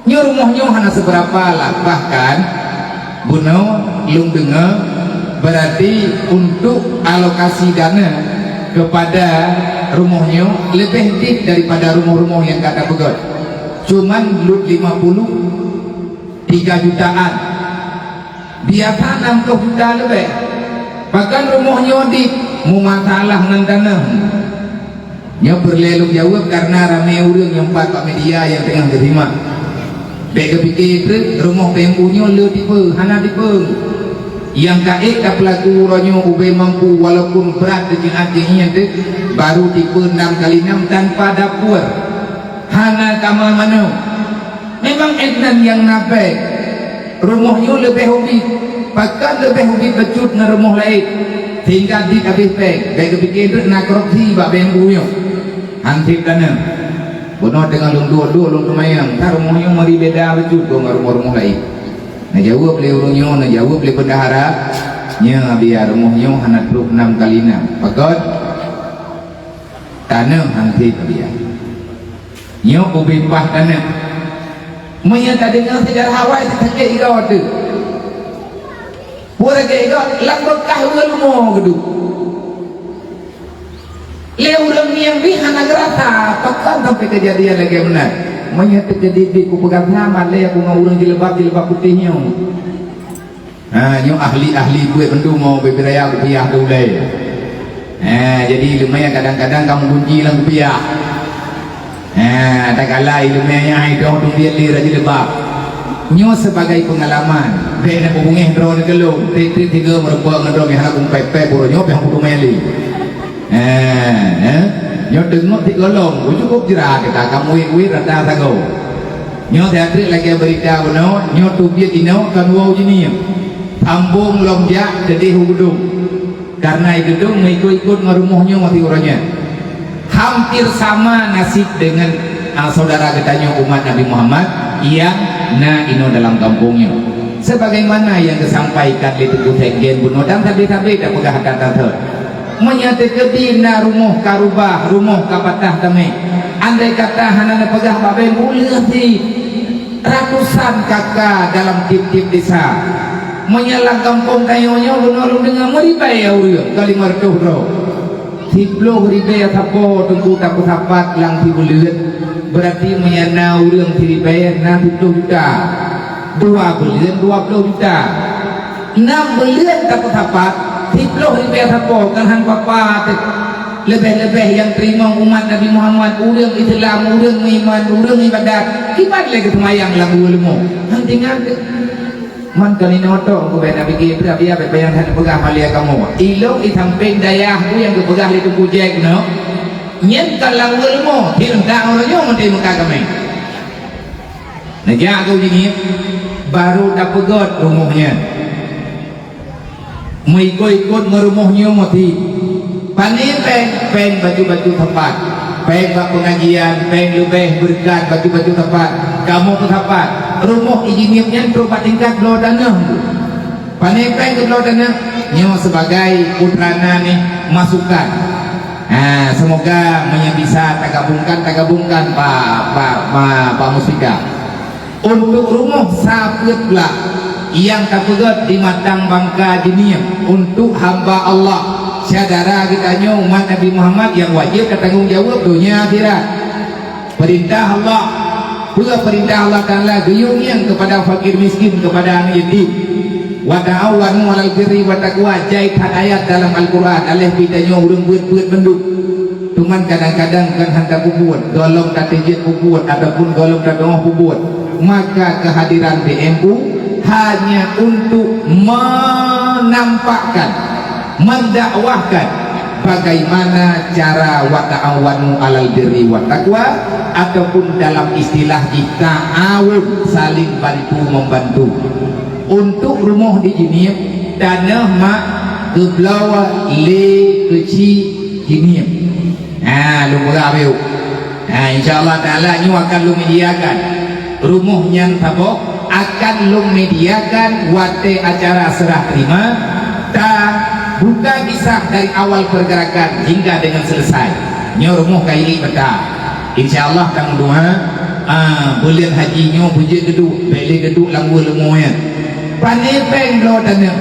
nyo rumahnya hana seberapa lah, bahkan buno lung dengar berarti untuk alokasi dana kepada rumahnya lebih dik daripada rumah-rumah yang gak ada pegot. Cuman lut 50 3 jutaan dia tanam ke juta lebih, bahkan rumahnya dik mau masalah dengan dana nya berleluk jawab karena ramai orang yang pak media yang tengah terima. Dek kepikir rumah tempunya le tipe hana tipe yang kaik tak pelaku ronyo ube mampu walaupun berat dengan akhirnya tu baru tipe 6x6 tanpa dapur hana kamar mana memang edan yang nabe rumahnya lebih hobi bahkan lebih hobi becut dengan rumah lain sehingga di habis pek dek kepikir nak korupsi bak bembunya hansip dana bono dengan lung dua lung tumayang tar rumahnya mari beda becut go rumah lain. Nah jawab beli urungnya, nah jawab beli pendahara nya biar rumahnya hana 6x6 pakot tanah hansip dia nya ubi pah tanah maya tak dengar sejarah Hawaii sakit igau tu pura ke igau lang bekah rumah gedu le urang yang bihan agarata pakan sampai kejadian lagi benar manya terjadi di kupegang sama le aku ngau urang jilbab putihnya nyo ahli buat bendu mau beberaya rupiah tu le jadi lumayan kadang-kadang kamu kunci lang rupiah tak kalah lumayan itu tu dia le jilbab nyo sebagai pengalaman be nak hubungi drone kelung tiga merubah ngedrone hak pepe puro nyo pe hang meli nyo tengok di golong cukup jerah kita kamu wih rata tago nyo teatrik lagi berita bono nyo tu biar dino kan wow jini ambung longjak jadi hudung karena itu tu mengikut ngerumuhnya mati orangnya hampir sama nasib dengan saudara katanya umat Nabi Muhammad yang ino dalam kampungnya sebagaimana yang disampaikan di Teguh Tenggen bono dan tadi-tadi tak pegah kata menyatakan dina rumah karubah rumah kapatah tame andai kata hana pegah babe boleh di ratusan kakak dalam tip-tip desa menyalang kampung kayonya benar dengan meribay ya kali martuh ro tibloh ribay tapo tunggu takut tapat lang tibuleut berarti menyana urang tiribay na 70 juta 2 juta 6 bulan takut tapat tibloh ribay tapo kan hang papa lebih-lebih yang terima umat Nabi Muhammad urang Islam urang iman urang ibadat kibat lagi semayang lang ulmu hantingan man kali noto ko ben nabi kita biar bayang han pegah malia kamu ilong isamping dayah tu yang pegah itu kujek no nyen kalang ulmu tindak orangnya mesti muka kami nah ja aku ini baru dak pegot rumahnya ikut ngerumuhnya mati panen peng baju-baju tepat peng pengajian peng lebih berkat baju-baju tepat kamu tu tepat rumah ijinipnya berupa tingkat belau dana panen peng ke belau dana nyo sebagai putrana ni masukan semoga bisa tagabungkan Pak Musika untuk rumah sapet pula yang terpegat di matang bangka dunia untuk hamba Allah saudara kita umat Nabi Muhammad yang wajib bertanggung jawab dunia akhirat perintah Allah pula perintah Allah Ta'ala geyung kepada fakir miskin kepada anak yatim wa ta'awanu 'alal birri wa taqwa jait ayat dalam Al-Quran alih bidanya urang buat benduk cuman kadang-kadang kan hantar bubuat golong tak tejit bubuat ataupun golong tak doa bubuat maka kehadiran BMU hanya untuk menampakkan mendakwahkan bagaimana cara wa ta'awanu 'alal birri wa taqwa ataupun dalam istilah kita ta'awun saling bantu membantu untuk rumah di sini tanah mak keblawa le kecil sini lu berabeu insyaallah taala nyu akan lu mediakan rumah yang tabok akan lu mediakan wate acara serah terima buka kisah dari awal pergerakan hingga dengan selesai nyo rumah kaili beta insyaallah kang doa bulan hajinya puji geduk beli geduk langgur lemoy pani peng lo tanya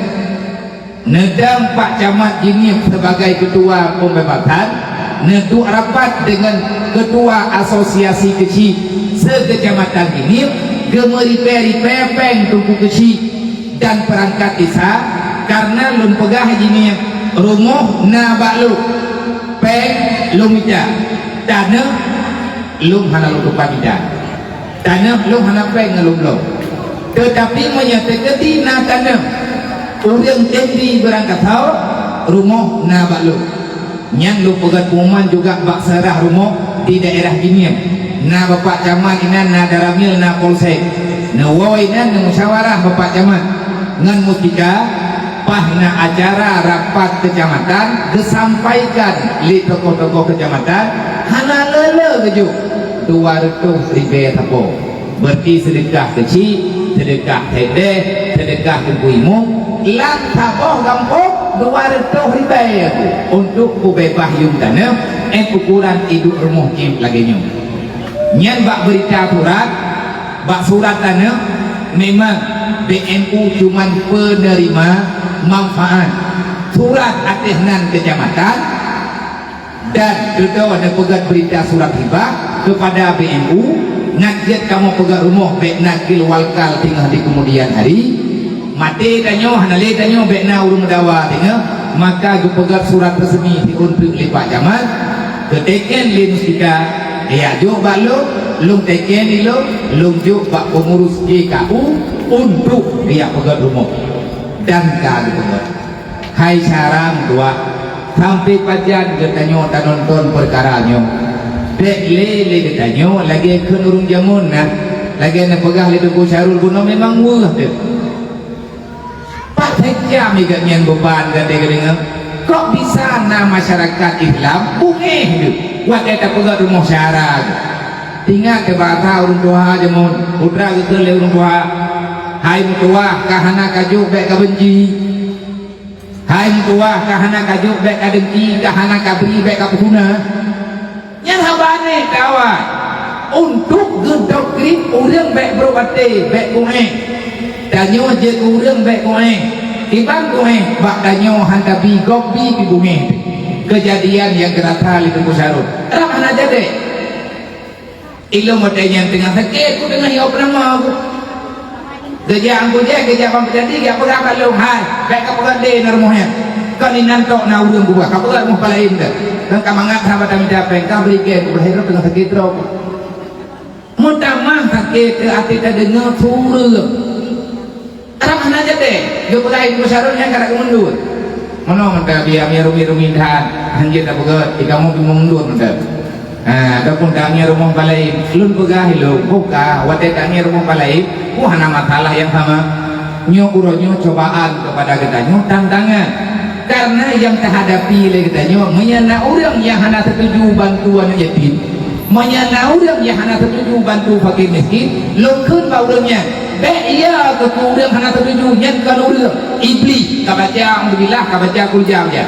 nedang Pak Camat ini sebagai ketua pembebasan neduk rapat dengan ketua asosiasi kecil sekecamatan ini gemeri peng tuku kecil dan perangkat desa karena lum pegah ini rumah na baklu peng lumita tanah lum hana lupa tidak tanah lum hana peng lum tetapi menyatakan di na tanah orang tinggi berangkat tahu rumah na baklu yang lu pegat pengumuman juga bak serah rumah di daerah gini na bapak camat ini na daramil na polsek na wawai na musyawarah bapak camat ngan mutika pahna acara rapat kecamatan disampaikan li tokoh-tokoh kecamatan hana lele keju 200 tapo berarti sedekah kecil sedekah tede sedekah kebuimu lang tapoh gampok 200 ribu untuk kubebah yung tanah ukuran hidup rumah kim lagi nyo nyan bak berita surat bak surat tanah memang BNU cuman penerima manfaat surat atisnan kecamatan dan juga ada pegat berita surat hibah kepada BNU ngajet kamu pegat rumah bekna kilwalkal tinggal di kemudian hari mati tanyo hanale tanyo bekna urung dawa tinggal maka pegat surat resmi diunjuk oleh Pak Camat keteken linustika ya jo balo lung teken ilo lung jo Pak pengurus GKU untuk dia pegat rumah dan kali pegat hai sarang dua sampai pajan getanyo tak nonton perkaranya dek lele getanyo lagi kenurung jamun nah lagi nak pegah le Tengku Syarul Buno memang murah tu Pak Sekja mega nyen beban gade gedeng kok bisa na masyarakat Islam bungeh tu wae tak pegat rumah syarah tinggal ke bahasa urung tua jamun putra gitu le urung tua hai mutua kahana kajuk bek kabenci hai mutua kahana kajuk bek kadengki kahana kabri bek kapuna yang habane kawan untuk gedoktrin urang bek berwate bek kuhe danyo je urang bek kuhe ibang kuhe bak danyo hantabi gobi di bunge kejadian yang gerata li Tengku Syarul ramana jade ilo modenya tengah sakit ku dengan yo pernah aku kerja angku je kerja bang jadi gak berapa lu hai baik kau gede normohnya kan ini nantok na urang gua kau gak mau palain dah dan kamangat sahabat kami dapat kau beri ke ku lahir tengah sakit ro mutamah sakit ke hati tak dengar suruh arah mana aja deh dia mulai musyawarahnya kada mundur mana mentah biar rumi dan hanjir tak begat kamu mundur mentah adapun kami rumah balai lun pegah lo buka wate kami rumah balai hana masalah yang sama nyo cobaan kepada kita nyo tantangan karena yang terhadapi oleh kita nyo menyana orang yang hana setuju bantuan yatim menyana orang yang hana setuju bantu fakir miskin lungkun baurangnya baik ia ke orang hana setuju nyen kan orang iblis kabaca alhamdulillah kabaca kul jam ya